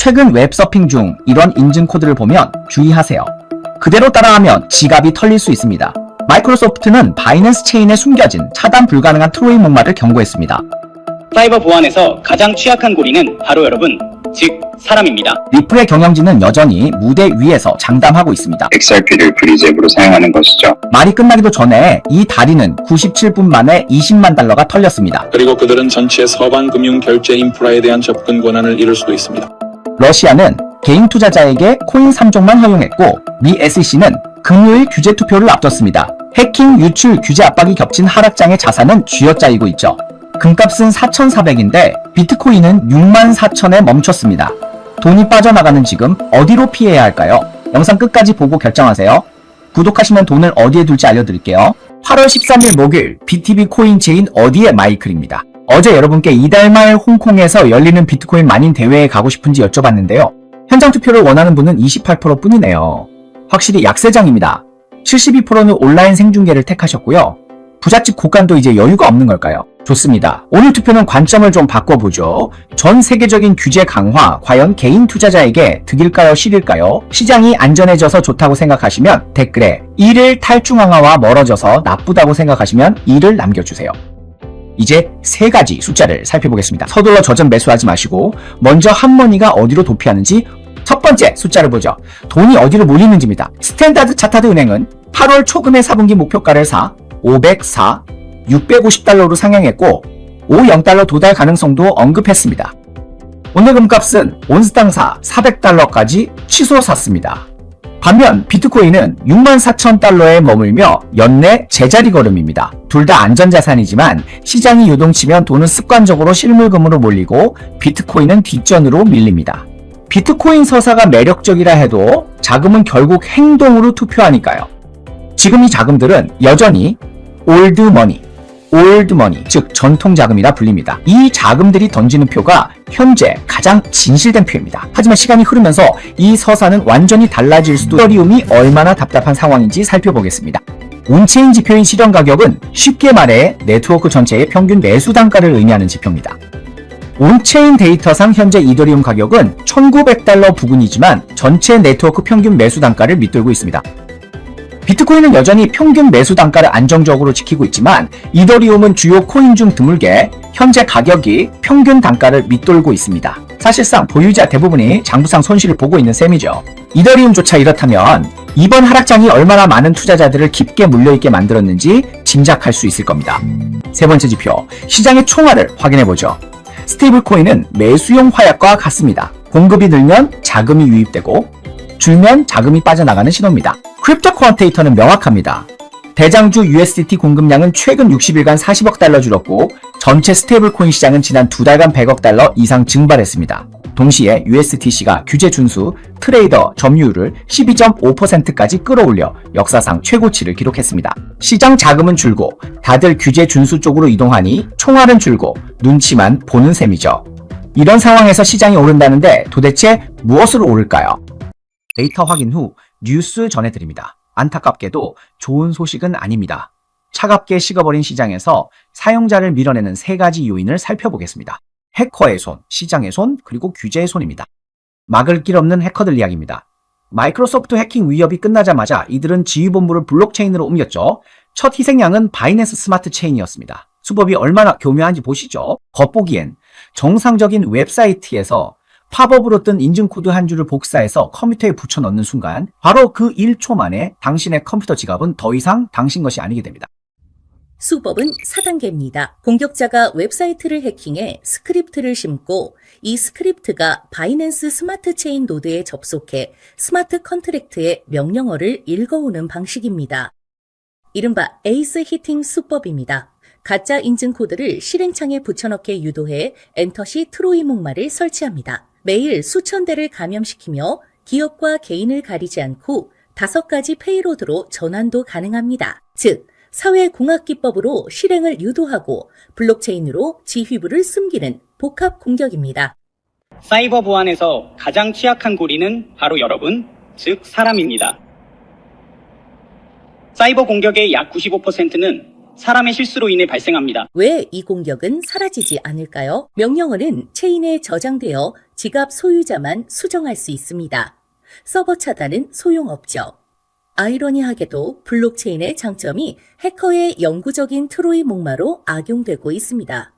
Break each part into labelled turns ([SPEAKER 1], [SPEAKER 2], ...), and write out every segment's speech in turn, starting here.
[SPEAKER 1] 최근 웹서핑 중 이런 인증 코드를 보면 주의하세요. 그대로 따라하면 지갑이 털릴 수 있습니다. 마이크로소프트는 바이낸스 체인에 숨겨진 차단 불가능한 트로이 목마를 경고했습니다.
[SPEAKER 2] 사이버 보안에서 가장 취약한 고리는 바로 여러분, 즉 사람입니다.
[SPEAKER 1] 리플의 경영진은 여전히 무대 위에서 장담하고 있습니다.
[SPEAKER 3] XRP를 브리즈앱으로 사용하는 것이죠.
[SPEAKER 1] 말이 끝나기도 전에 이 다리는 97분 만에 20만 달러가 털렸습니다.
[SPEAKER 4] 그리고 그들은 전체 서방 금융 결제 인프라에 대한 접근 권한을 잃을 수도 있습니다.
[SPEAKER 1] 러시아는 개인 투자자에게 코인 3종만 허용했고 미 SEC는 금요일 규제 투표를 앞뒀습니다. 해킹, 유출, 규제 압박이 겹친 하락장의 자산은 쥐어짜이고 있죠. 금값은 4,400인데 비트코인은 64,000에 멈췄습니다. 돈이 빠져나가는 지금 어디로 피해야 할까요? 영상 끝까지 보고 결정하세요. 구독하시면 돈을 어디에 둘지 알려드릴게요. 8월 13일 목요일 BTB 코인 체인 어디에 마이클입니다. 어제 여러분께 이달 말 홍콩에서 열리는 비트코인 만인 대회에 가고 싶은지 여쭤봤는데요. 현장 투표를 원하는 분은 28% 뿐이네요. 확실히 약세장입니다. 72%는 온라인 생중계를 택하셨고요. 부잣집 고간도 이제 여유가 없는 걸까요? 좋습니다. 오늘 투표는 관점을 좀 바꿔보죠. 전 세계적인 규제 강화, 과연 개인 투자자에게 득일까요, 실일까요? 시장이 안전해져서 좋다고 생각하시면 댓글에 1을 탈중앙화와 멀어져서 나쁘다고 생각하시면 2를 남겨주세요. 이제 세 가지 숫자를 살펴보겠습니다. 서둘러 젖은 매수하지 마시고 먼저 한머니가 어디로 도피하는지 첫 번째 숫자를 보죠. 돈이 어디로 몰리는지입니다. 스탠다드 차타드 은행은 8월 초금의 4분기 목표가를 504, 650달러로 상향했고 50달러 도달 가능성도 언급했습니다. 오늘 금값은 온스당 400달러까지 치솟았습니다. 반면 비트코인은 64,000달러에 머물며 연내 제자리 걸음입니다. 둘 다 안전자산이지만 시장이 요동치면 돈은 습관적으로 실물금으로 몰리고 비트코인은 뒷전으로 밀립니다. 비트코인 서사가 매력적이라 해도 자금은 결국 행동으로 투표하니까요. 지금 이 자금들은 여전히 올드머니, 즉 전통자금이라 불립니다. 이 자금들이 던지는 표가 현재 가장 진실된 표입니다. 하지만 시간이 흐르면서 이 서사는 완전히 달라질 수도. 이더리움이 얼마나 답답한 상황인지 살펴보겠습니다. 온체인 지표인 실현 가격은 쉽게 말해 네트워크 전체의 평균 매수 단가를 의미하는 지표입니다. 온체인 데이터상 현재 이더리움 가격은 1900달러 부근이지만 전체 네트워크 평균 매수 단가를 밑돌고 있습니다. 비트코인은 여전히 평균 매수 단가를 안정적으로 지키고 있지만 이더리움은 주요 코인 중 드물게 현재 가격이 평균 단가를 밑돌고 있습니다. 사실상 보유자 대부분이 장부상 손실을 보고 있는 셈이죠. 이더리움조차 이렇다면 이번 하락장이 얼마나 많은 투자자들을 깊게 물려있게 만들었는지 짐작할 수 있을 겁니다. 세 번째 지표, 시장의 총알을 확인해보죠. 스테이블 코인은 매수용 화약과 같습니다. 공급이 늘면 자금이 유입되고 줄면 자금이 빠져나가는 신호입니다. 크립토 쿼언테이터는 명확합니다. 대장주 USDT 공급량은 최근 60일간 40억 달러 줄었고 전체 스테이블 코인 시장은 지난 2달간 100억 달러 이상 증발했습니다. 동시에 USDC가 규제 준수 트레이더 점유율을 12.5%까지 끌어올려 역사상 최고치를 기록했습니다. 시장 자금은 줄고 다들 규제 준수 쪽으로 이동하니 총알은 줄고 눈치만 보는 셈이죠. 이런 상황에서 시장이 오른다는데 도대체 무엇으로 오를까요? 데이터 확인 후 뉴스 전해드립니다. 안타깝게도 좋은 소식은 아닙니다. 차갑게 식어버린 시장에서 사용자를 밀어내는 세 가지 요인을 살펴보겠습니다. 해커의 손, 시장의 손, 그리고 규제의 손입니다. 막을 길 없는 해커들 이야기입니다. 마이크로소프트 해킹 위협이 끝나자마자 이들은 지휘본부를 블록체인으로 옮겼죠. 첫 희생양은 바이낸스 스마트 체인이었습니다. 수법이 얼마나 교묘한지 보시죠. 겉보기엔 정상적인 웹사이트에서 팝업으로 뜬 인증코드 한 줄을 복사해서 컴퓨터에 붙여 넣는 순간 바로 그 1초 만에 당신의 컴퓨터 지갑은 더 이상 당신 것이 아니게 됩니다.
[SPEAKER 5] 수법은 4단계입니다. 공격자가 웹사이트를 해킹해 스크립트를 심고 이 스크립트가 바이낸스 스마트 체인 노드에 접속해 스마트 컨트랙트의 명령어를 읽어오는 방식입니다. 이른바 에이스 히팅 수법입니다. 가짜 인증 코드를 실행창에 붙여넣게 유도해 엔터 시 트로이 목마를 설치합니다. 매일 수천 대를 감염시키며 기업과 개인을 가리지 않고 5가지 페이로드로 전환도 가능합니다. 즉, 사회공학기법으로 실행을 유도하고 블록체인으로 지휘부를 숨기는 복합 공격입니다.
[SPEAKER 2] 사이버 보안에서 가장 취약한 고리는 바로 여러분, 즉 사람입니다. 사이버 공격의 약 95%는 사람의 실수로 인해 발생합니다.
[SPEAKER 5] 왜 이 공격은 사라지지 않을까요? 명령어는 체인에 저장되어 지갑 소유자만 수정할 수 있습니다. 서버 차단은 소용없죠. 아이러니하게도 블록체인의 장점이 해커의 영구적인 트로이 목마로 악용되고 있습니다.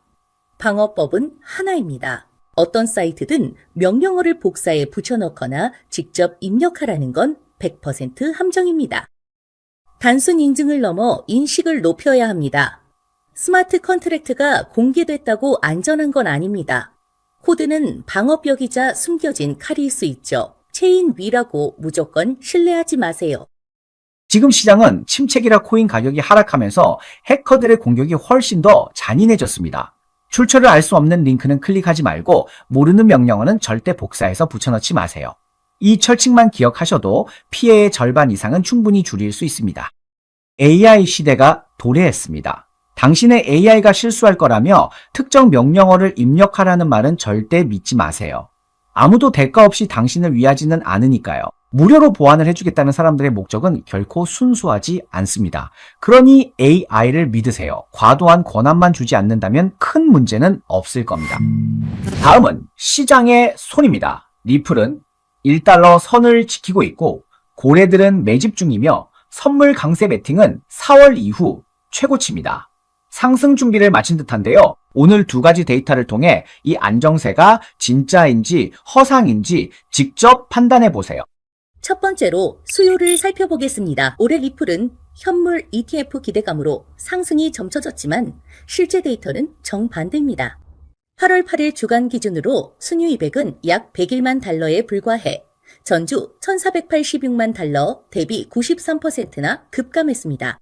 [SPEAKER 5] 방어법은 하나입니다. 어떤 사이트든 명령어를 복사해 붙여넣거나 직접 입력하라는 건 100% 함정입니다. 단순 인증을 넘어 인식을 높여야 합니다. 스마트 컨트랙트가 공개됐다고 안전한 건 아닙니다. 코드는 방어벽이자 숨겨진 칼일 수 있죠. 체인 위라고 무조건 신뢰하지 마세요.
[SPEAKER 1] 지금 시장은 침체기라 코인 가격이 하락하면서 해커들의 공격이 훨씬 더 잔인해졌습니다. 출처를 알 수 없는 링크는 클릭하지 말고 모르는 명령어는 절대 복사해서 붙여넣지 마세요. 이 철칙만 기억하셔도 피해의 절반 이상은 충분히 줄일 수 있습니다. AI 시대가 도래했습니다. 당신의 AI가 실수할 거라며 특정 명령어를 입력하라는 말은 절대 믿지 마세요. 아무도 대가 없이 당신을 위하지는 않으니까요. 무료로 보완을 해주겠다는 사람들의 목적은 결코 순수하지 않습니다. 그러니 AI를 믿으세요. 과도한 권한만 주지 않는다면 큰 문제는 없을 겁니다. 다음은 시장의 손입니다. 리플은 1달러 선을 지키고 있고 고래들은 매집 중이며 선물 강세 베팅은 4월 이후 최고치입니다. 상승 준비를 마친 듯한데요. 오늘 두 가지 데이터를 통해 이 안정세가 진짜인지 허상인지 직접 판단해 보세요.
[SPEAKER 5] 첫 번째로 수요를 살펴보겠습니다. 올해 리플은 현물 ETF 기대감으로 상승이 점쳐졌지만 실제 데이터는 정반대입니다. 8월 8일 주간 기준으로 순유이백은 약 101만 달러에 불과해 전주 1486만 달러 대비 93%나 급감했습니다.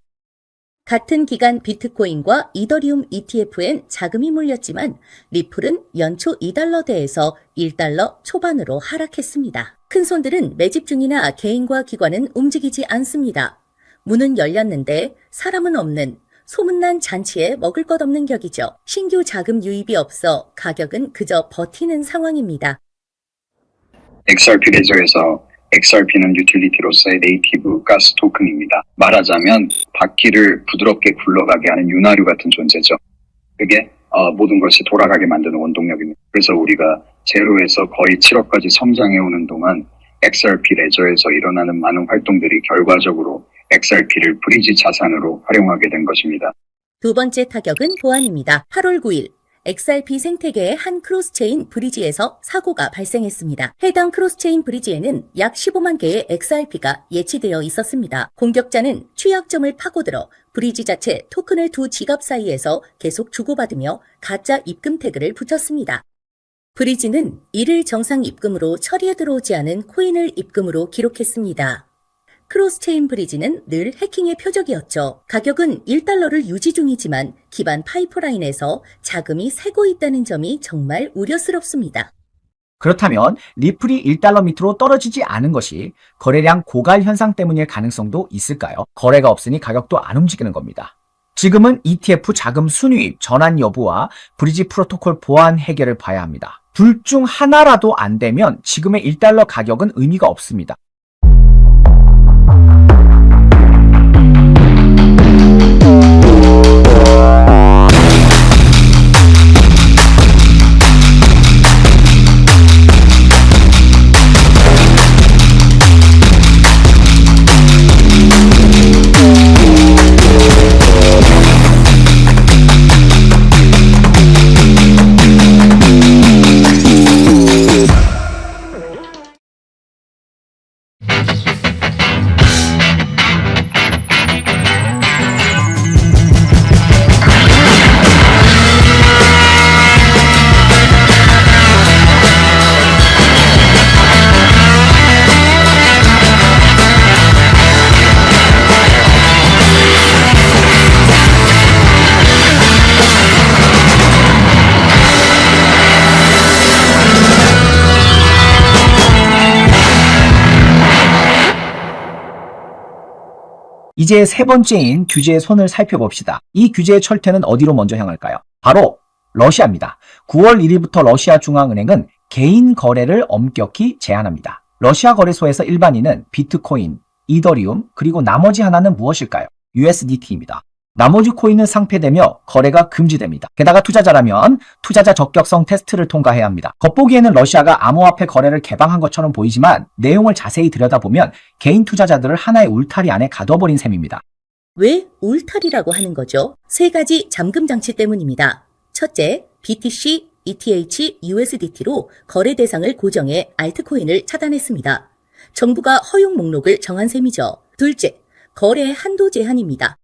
[SPEAKER 5] 같은 기간 비트코인과 이더리움 ETF엔 자금이 몰렸지만 리플은 연초 2달러대에서 1달러 초반으로 하락했습니다. 큰 손들은 매집 중이나 개인과 기관은 움직이지 않습니다. 문은 열렸는데 사람은 없는 소문난 잔치에 먹을 것 없는 격이죠. 신규 자금 유입이 없어 가격은 그저 버티는 상황입니다.
[SPEAKER 3] XRP 레저에서 XRP는 유틸리티로서의 네이티브 가스 토큰입니다. 말하자면 바퀴를 부드럽게 굴러가게 하는 윤활유 같은 존재죠. 그게 모든 것이 돌아가게 만드는 원동력입니다. 그래서 우리가 제로에서 거의 7억까지 성장해오는 동안 XRP 레저에서 일어나는 많은 활동들이 결과적으로 XRP를 브리지 자산으로 활용하게 된 것입니다.
[SPEAKER 5] 두 번째 타격은 보안입니다. 8월 9일 XRP 생태계의 한 크로스체인 브리지에서 사고가 발생했습니다. 해당 크로스체인 브리지에는 약 15만 개의 XRP가 예치되어 있었습니다. 공격자는 취약점을 파고들어 브리지 자체 토큰을 두 지갑 사이에서 계속 주고받으며 가짜 입금 태그를 붙였습니다. 브리지는 이를 정상 입금으로 처리에 들어오지 않은 코인을 입금으로 기록했습니다. 크로스체인 브리지는 늘 해킹의 표적이었죠. 가격은 1달러를 유지 중이지만 기반 파이프라인에서 자금이 새고 있다는 점이 정말 우려스럽습니다.
[SPEAKER 1] 그렇다면 리플이 1달러 밑으로 떨어지지 않은 것이 거래량 고갈 현상 때문일 가능성도 있을까요? 거래가 없으니 가격도 안 움직이는 겁니다. 지금은 ETF 자금 순유입, 전환 여부와 브리지 프로토콜 보안 해결을 봐야 합니다. 둘 중 하나라도 안 되면 지금의 1달러 가격은 의미가 없습니다. 이제 세 번째인 규제의 손을 살펴봅시다. 이 규제의 철퇴는 어디로 먼저 향할까요? 바로 러시아입니다. 9월 1일부터 러시아 중앙은행은 개인 거래를 엄격히 제한합니다. 러시아 거래소에서 일반인은 비트코인, 이더리움, 그리고 나머지 하나는 무엇일까요? USDT입니다. 나머지 코인은 상폐되며 거래가 금지됩니다. 게다가 투자자라면 투자자 적격성 테스트를 통과해야 합니다. 겉보기에는 러시아가 암호화폐 거래를 개방한 것처럼 보이지만 내용을 자세히 들여다보면 개인 투자자들을 하나의 울타리 안에 가둬버린 셈입니다.
[SPEAKER 5] 왜 울타리라고 하는 거죠? 세 가지 잠금 장치 때문입니다. 첫째, BTC, ETH, USDT로 거래 대상을 고정해 알트코인을 차단했습니다. 정부가 허용 목록을 정한 셈이죠. 둘째, 거래 한도 제한입니다.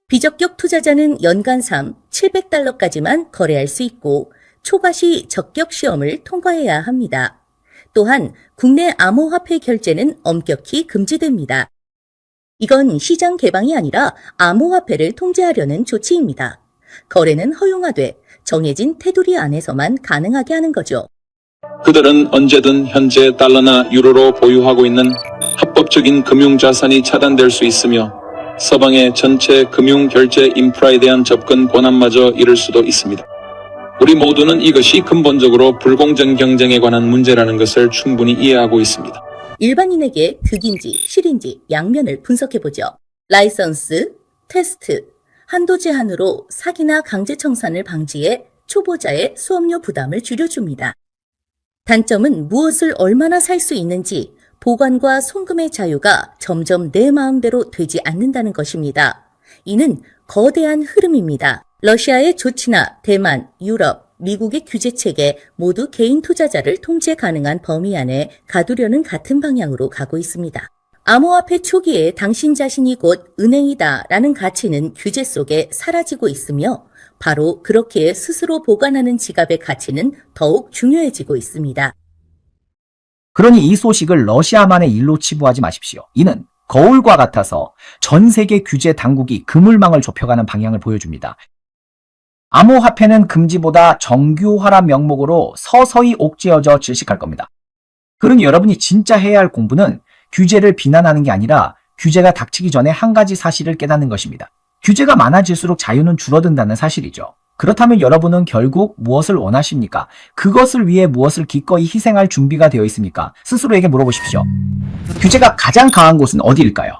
[SPEAKER 5] 비적격 투자자는 연간 700달러까지만 거래할 수 있고 초과 시 적격 시험을 통과해야 합니다. 또한 국내 암호화폐 결제는 엄격히 금지됩니다. 이건 시장 개방이 아니라 암호화폐를 통제하려는 조치입니다. 거래는 허용하되 정해진 테두리 안에서만 가능하게 하는 거죠.
[SPEAKER 4] 그들은 언제든 현재 달러나 유로로 보유하고 있는 합법적인 금융자산이 차단될 수 있으며 서방의 전체 금융결제 인프라에 대한 접근 권한마저 잃을 수도 있습니다. 우리 모두는 이것이 근본적으로 불공정 경쟁에 관한 문제라는 것을 충분히 이해하고 있습니다.
[SPEAKER 5] 일반인에게 득인지 실인지 양면을 분석해보죠. 라이선스, 테스트, 한도 제한으로 사기나 강제 청산을 방지해 초보자의 수업료 부담을 줄여줍니다. 단점은 무엇을 얼마나 살 수 있는지 보관과 송금의 자유가 점점 내 마음대로 되지 않는다는 것입니다. 이는 거대한 흐름입니다. 러시아의 조치나 대만, 유럽, 미국의 규제 체계 모두 개인 투자자를 통제 가능한 범위 안에 가두려는 같은 방향으로 가고 있습니다. 암호화폐 초기에 당신 자신이 곧 은행이다 라는 가치는 규제 속에 사라지고 있으며 바로 그렇게 스스로 보관하는 지갑의 가치는 더욱 중요해지고 있습니다.
[SPEAKER 1] 그러니 이 소식을 러시아만의 일로 치부하지 마십시오. 이는 거울과 같아서 전 세계 규제 당국이 그물망을 좁혀가는 방향을 보여줍니다. 암호화폐는 금지보다 정규화란 명목으로 서서히 옥죄어져 질식할 겁니다. 그러니 여러분이 진짜 해야 할 공부는 규제를 비난하는 게 아니라 규제가 닥치기 전에 한 가지 사실을 깨닫는 것입니다. 규제가 많아질수록 자유는 줄어든다는 사실이죠. 그렇다면 여러분은 결국 무엇을 원하십니까? 그것을 위해 무엇을 기꺼이 희생할 준비가 되어 있습니까? 스스로에게 물어보십시오. 규제가 가장 강한 곳은 어디일까요?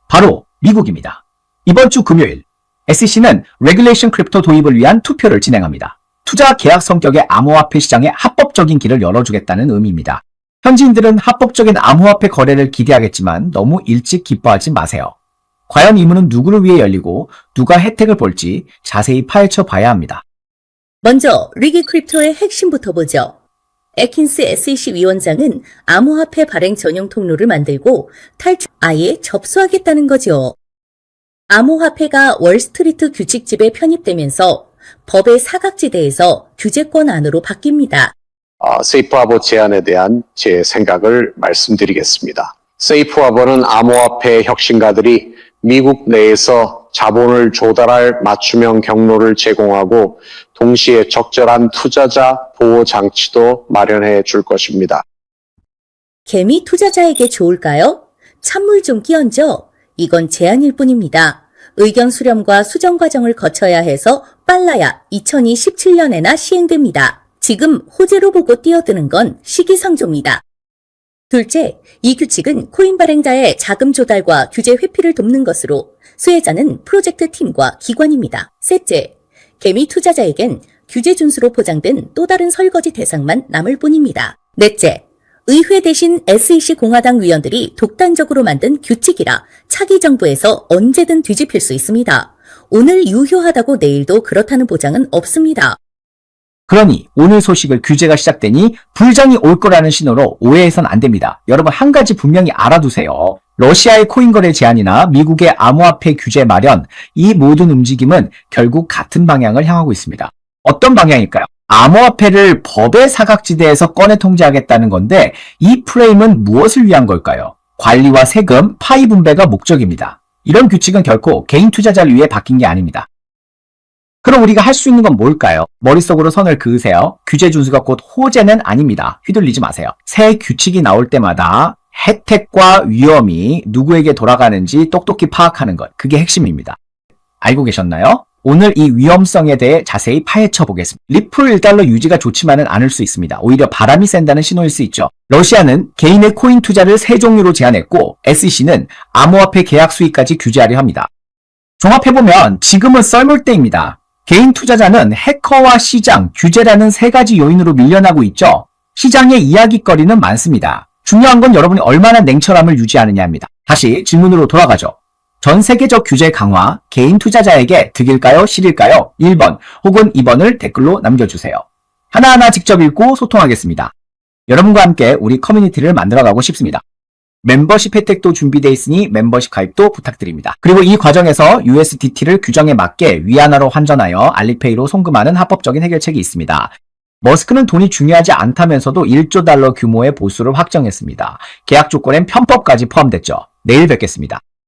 [SPEAKER 1] 바로 미국입니다. 이번 주 금요일 SEC는 레귤레이션 크립토 도입을 위한 투표를 진행합니다. 투자 계약 성격의 암호화폐 시장에 합법적인 길을 열어주겠다는 의미입니다. 현지인들은 합법적인 암호화폐 거래를 기대하겠지만 너무 일찍 기뻐하지 마세요. 과연 이 문은 누구를 위해 열리고 누가 혜택을 볼지 자세히 파헤쳐 봐야 합니다.
[SPEAKER 5] 먼저 리기 크립토의 핵심부터 보죠. 에킨스 SEC 위원장은 암호화폐 발행 전용 통로를 만들고 아예 접수하겠다는 거죠. 암호화폐가 월스트리트 규칙집에 편입되면서 법의 사각지대에서 규제권 안으로 바뀝니다.
[SPEAKER 6] 세이프하버 제안에 대한 제 생각을 말씀드리겠습니다. 세이프하버는 암호화폐 혁신가들이 미국 내에서 자본을 조달할 맞춤형 경로를 제공하고 동시에 적절한 투자자 보호 장치도 마련해 줄 것입니다.
[SPEAKER 5] 개미 투자자에게 좋을까요? 찬물 좀 끼얹어. 이건 제안일 뿐입니다. 의견 수렴과 수정 과정을 거쳐야 해서 빨라야 2027년에나 시행됩니다. 지금 호재로 보고 뛰어드는 건 시기상조입니다. 둘째, 이 규칙은 코인 발행자의 자금 조달과 규제 회피를 돕는 것으로 수혜자는 프로젝트 팀과 기관입니다. 셋째, 개미 투자자에겐 규제 준수로 포장된 또 다른 설거지 대상만 남을 뿐입니다. 넷째, 의회 대신 SEC 공화당 위원들이 독단적으로 만든 규칙이라 차기 정부에서 언제든 뒤집힐 수 있습니다. 오늘 유효하다고 내일도 그렇다는 보장은 없습니다.
[SPEAKER 1] 그러니 오늘 소식을 규제가 시작되니 불장이 올 거라는 신호로 오해해선 안 됩니다. 여러분 한 가지 분명히 알아두세요. 러시아의 코인 거래 제한이나 미국의 암호화폐 규제 마련, 이 모든 움직임은 결국 같은 방향을 향하고 있습니다. 어떤 방향일까요? 암호화폐를 법의 사각지대에서 꺼내 통제하겠다는 건데 이 프레임은 무엇을 위한 걸까요? 관리와 세금, 파이 분배가 목적입니다. 이런 규칙은 결코 개인 투자자를 위해 바뀐 게 아닙니다. 그럼 우리가 할 수 있는 건 뭘까요? 머릿속으로 선을 그으세요. 규제 준수가 곧 호재는 아닙니다. 휘둘리지 마세요. 새 규칙이 나올 때마다 혜택과 위험이 누구에게 돌아가는지 똑똑히 파악하는 것, 그게 핵심입니다. 알고 계셨나요? 오늘 이 위험성에 대해 자세히 파헤쳐 보겠습니다. 리플 1달러 유지가 좋지만은 않을 수 있습니다. 오히려 바람이 센다는 신호일 수 있죠. 러시아는 개인의 코인 투자를 3종류로 제한했고 SEC는 암호화폐 계약 수익까지 규제하려 합니다. 종합해보면 지금은 썰물 때입니다. 개인 투자자는 해커와 시장, 규제라는 세 가지 요인으로 밀려나고 있죠. 시장의 이야깃거리는 많습니다. 중요한 건 여러분이 얼마나 냉철함을 유지하느냐입니다. 다시 질문으로 돌아가죠. 전 세계적 규제 강화, 개인 투자자에게 득일까요? 실일까요? 1번 혹은 2번을 댓글로 남겨주세요. 하나하나 직접 읽고 소통하겠습니다. 여러분과 함께 우리 커뮤니티를 만들어가고 싶습니다. 멤버십 혜택도 준비되어 있으니 멤버십 가입도 부탁드립니다. 그리고 이 과정에서 USDT를 규정에 맞게 위안화로 환전하여 알리페이로 송금하는 합법적인 해결책이 있습니다. 머스크는 돈이 중요하지 않다면서도 1조 달러 규모의 보수를 확정했습니다. 계약 조건엔 편법까지 포함됐죠. 내일 뵙겠습니다.